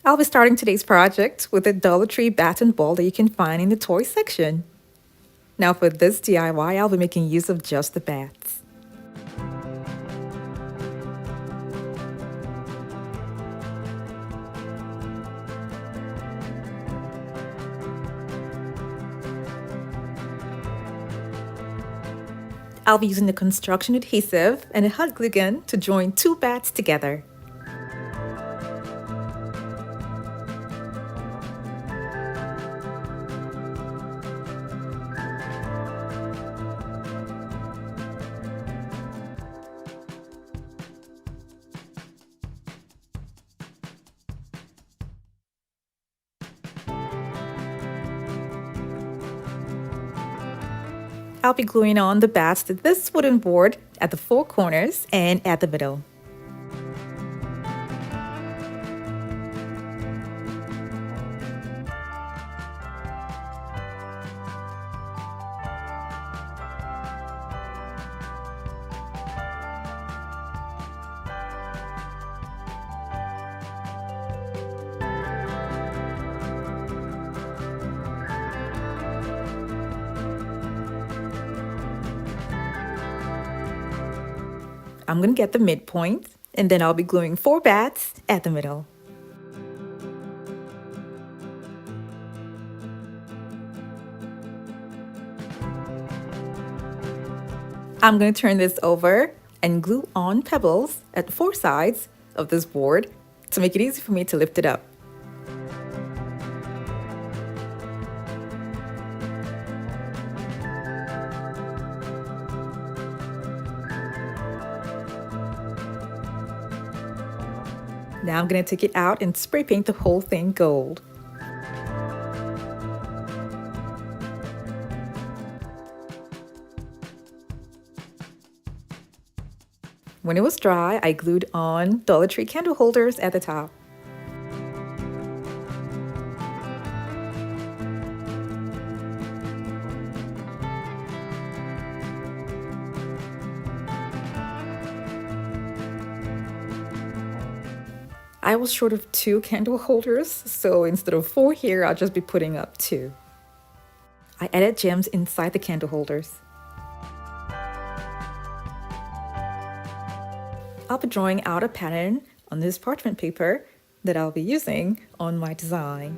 I'll be starting today's project with a Dollar Tree bat and ball that you can find in the toy section. Now for this DIY, I'll be making use of just the bats. I'll be using the construction adhesive and a hot glue gun to join two bats together. I'll be gluing on the bats to this wooden board at the four corners and at the middle. I'm going to get the midpoint, and then I'll be gluing four bats at the middle. I'm going to turn this over and glue on pebbles at four sides of this board to make it easy for me to lift it up. Now I'm going to take it out and spray paint the whole thing gold. When it was dry, I glued on Dollar Tree candle holders at the top. I was short of 2 candle holders, so instead of 4 here, I'll just be putting up 2. I added gems inside the candle holders. I'll be drawing out a pattern on this parchment paper that I'll be using on my design.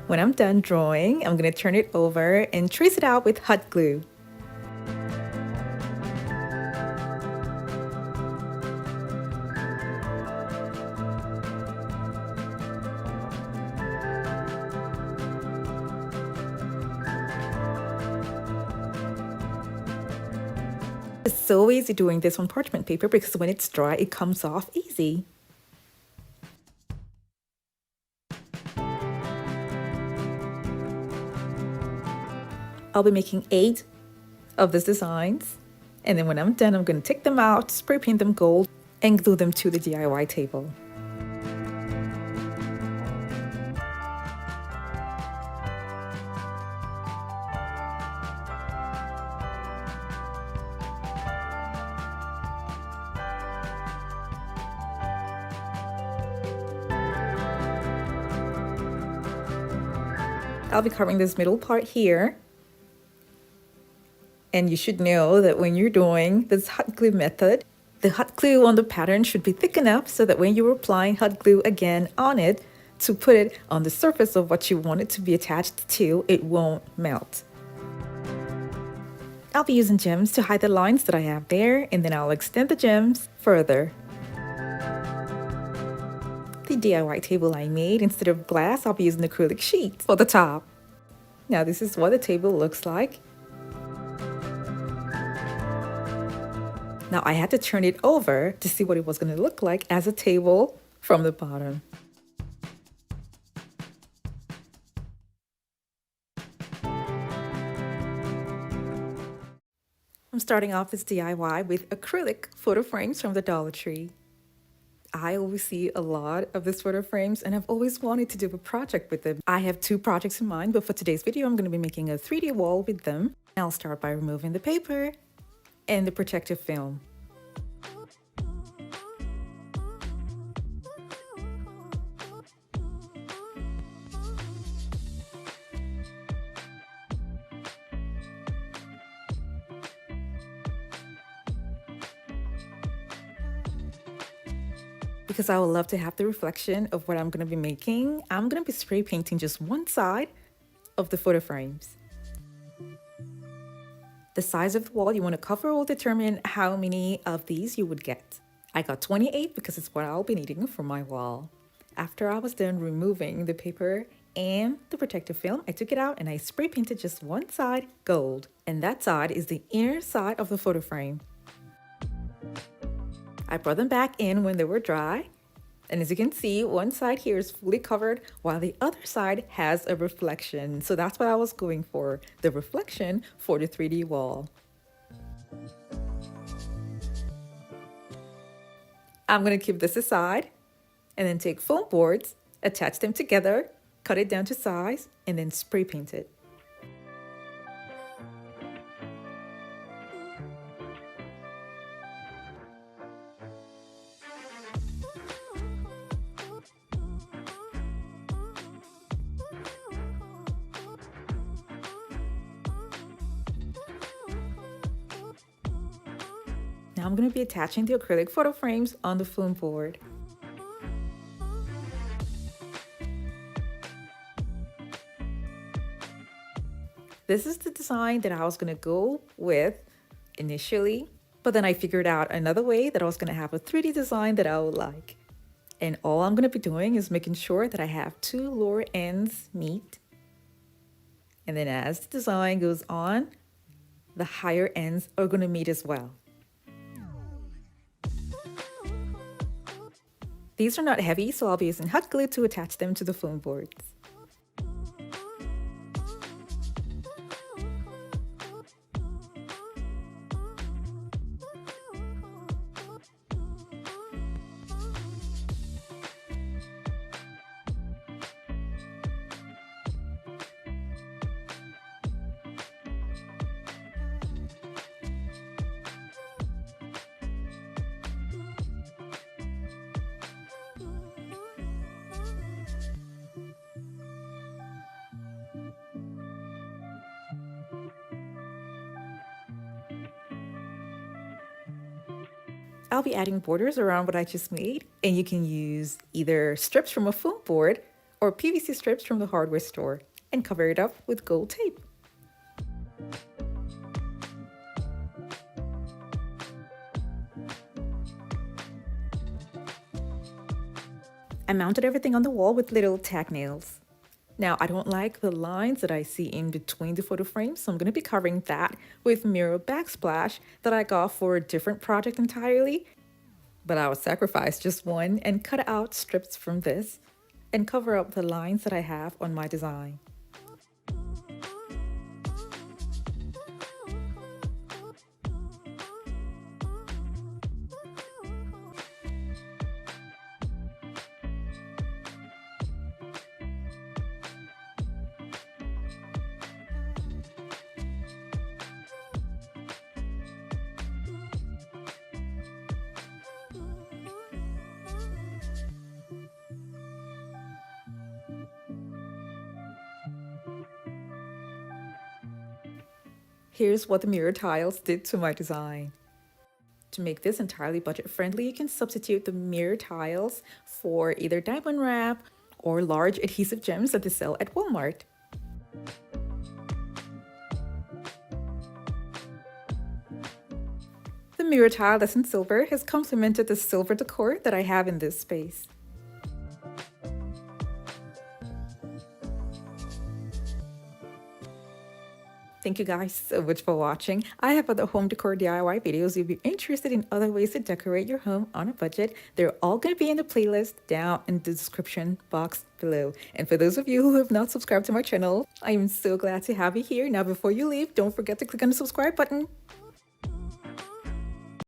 When I'm done drawing, I'm going to turn it over and trace it out with hot glue. It's so easy doing this on parchment paper because when it's dry, it comes off easy. I'll be making 8 of these designs, and then when I'm done, I'm going to take them out, spray paint them gold, and glue them to the DIY table. I'll be covering this middle part here. And you should know that when you're doing this hot glue method, the hot glue on the pattern should be thick enough so that when you're applying hot glue again on it to put it on the surface of what you want it to be attached to, it won't melt. I'll be using gems to hide the lines that I have there, and then I'll extend the gems further. The DIY table I made, instead of glass, I'll be using acrylic sheet for the top. Now this is what the table looks like. Now I had to turn it over to see what it was going to look like as a table from the bottom. I'm starting off this DIY with acrylic photo frames from the Dollar Tree. I always see a lot of these photo frames and I've always wanted to do a project with them. I have 2 projects in mind, but for today's video, I'm going to be making a 3D wall with them. I'll start by removing the paper and the protective film. Because I would love to have the reflection of what I'm going to be making, I'm going to be spray painting just one side of the photo frames. The size of the wall you want to cover will determine how many of these you would get. I got 28 because it's what I'll be needing for my wall. After I was done removing the paper and the protective film, I took it out and I spray painted just one side gold. And that side is the inner side of the photo frame. I brought them back in when they were dry. And as you can see, one side here is fully covered while the other side has a reflection. So that's what I was going for, the reflection for the 3D wall. I'm going to keep this aside and then take foam boards, attach them together, cut it down to size, and then spray paint it. Now I'm going to be attaching the acrylic photo frames on the foam board. This is the design that I was going to go with initially, but then I figured out another way that I was going to have a 3D design that I would like. And all I'm going to be doing is making sure that I have 2 lower ends meet. And then as the design goes on, the higher ends are going to meet as well. These are not heavy, so I'll be using hot glue to attach them to the foam boards. I'll be adding borders around what I just made, and you can use either strips from a foam board or PVC strips from the hardware store and cover it up with gold tape. I mounted everything on the wall with little tack nails. Now, I don't like the lines that I see in between the photo frames, so I'm going to be covering that with mirror backsplash that I got for a different project entirely. But I will sacrifice just one and cut out strips from this and cover up the lines that I have on my design. Here's what the mirror tiles did to my design. To make this entirely budget-friendly, you can substitute the mirror tiles for either diamond wrap or large adhesive gems that they sell at Walmart. The mirror tile that's in silver has complemented the silver decor that I have in this space. Thank you guys so much for watching. I have other home decor DIY videos. If you're interested in other ways to decorate your home on a budget, they're all going to be in the playlist down in the description box below. And for those of you who have not subscribed to my channel, I am so glad to have you here. Now, before you leave, don't forget to click on the subscribe button.